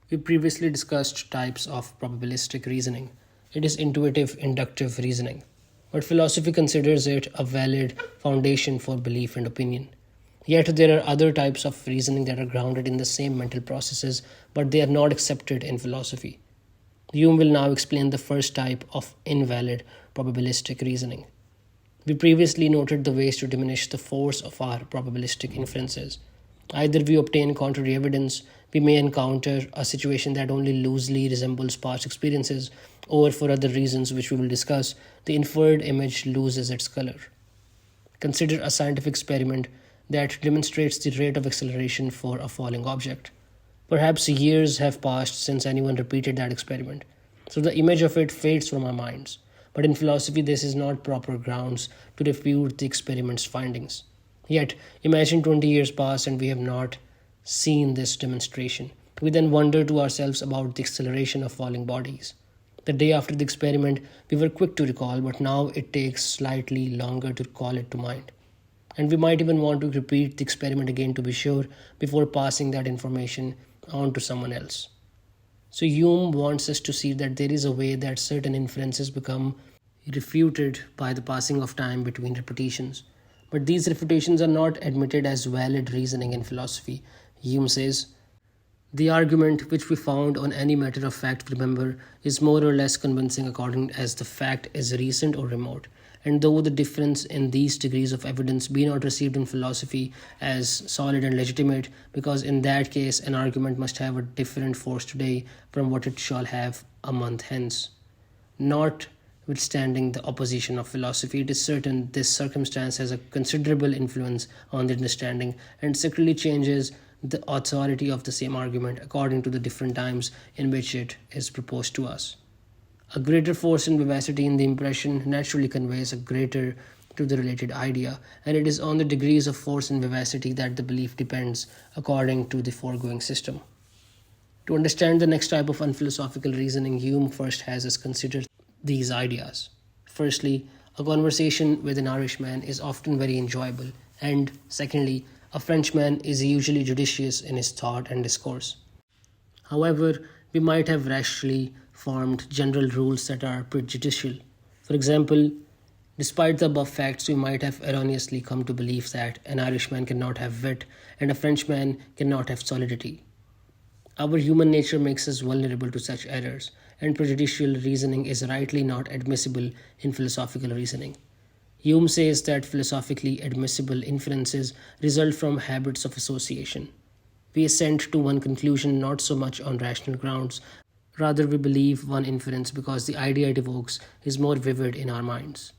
We previously discussed types of probabilistic reasoning. It is intuitive inductive reasoning, but philosophy considers it a valid foundation for belief and opinion. Yet there are other types of reasoning that are grounded in the same mental processes, but they are not accepted in philosophy. Hume will now explain the first type of invalid probabilistic reasoning. We previously noted the ways to diminish the force of our probabilistic inferences. Either we obtain contrary evidence, we may encounter a situation that only loosely resembles past experiences, or for other reasons which we will discuss, the inferred image loses its color. Consider a scientific experiment that demonstrates the rate of acceleration for a falling object. Perhaps years have passed since anyone repeated that experiment, so the image of it fades from our minds. But in philosophy, this is not proper grounds to refute the experiment's findings. Yet, imagine 20 years pass and we have not seen this demonstration. We then wonder to ourselves about the acceleration of falling bodies. The day after the experiment, we were quick to recall, but now it takes slightly longer to call it to mind. And we might even want to repeat the experiment again to be sure before passing that information on to someone else. So Hume wants us to see that there is a way that certain inferences become refuted by the passing of time between repetitions. But these refutations are not admitted as valid reasoning in philosophy. Hume says, the argument which we found on any matter of fact, remember, is more or less convincing according as the fact is recent or remote. And though the difference in these degrees of evidence be not received in philosophy as solid and legitimate, because in that case an argument must have a different force today from what it shall have a month hence. Notwithstanding the opposition of philosophy, it is certain this circumstance has a considerable influence on the understanding and secretly changes the authority of the same argument according to the different times in which it is proposed to us. A greater force and vivacity in the impression naturally conveys a greater to the related idea, and it is on the degrees of force and vivacity that the belief depends according to the foregoing system. To understand the next type of unphilosophical reasoning, Hume first has us consider these ideas. Firstly, a conversation with an Irishman is often very enjoyable, and secondly, a Frenchman is usually judicious in his thought and discourse. However, we might have rashly formed general rules that are prejudicial. For example, despite the above facts, we might have erroneously come to believe that an Irishman cannot have wit and a Frenchman cannot have solidity. Our human nature makes us vulnerable to such errors, and prejudicial reasoning is rightly not admissible in philosophical reasoning. Hume says that philosophically admissible inferences result from habits of association. We assent to one conclusion not so much on rational grounds, rather we believe one inference because the idea it evokes is more vivid in our minds.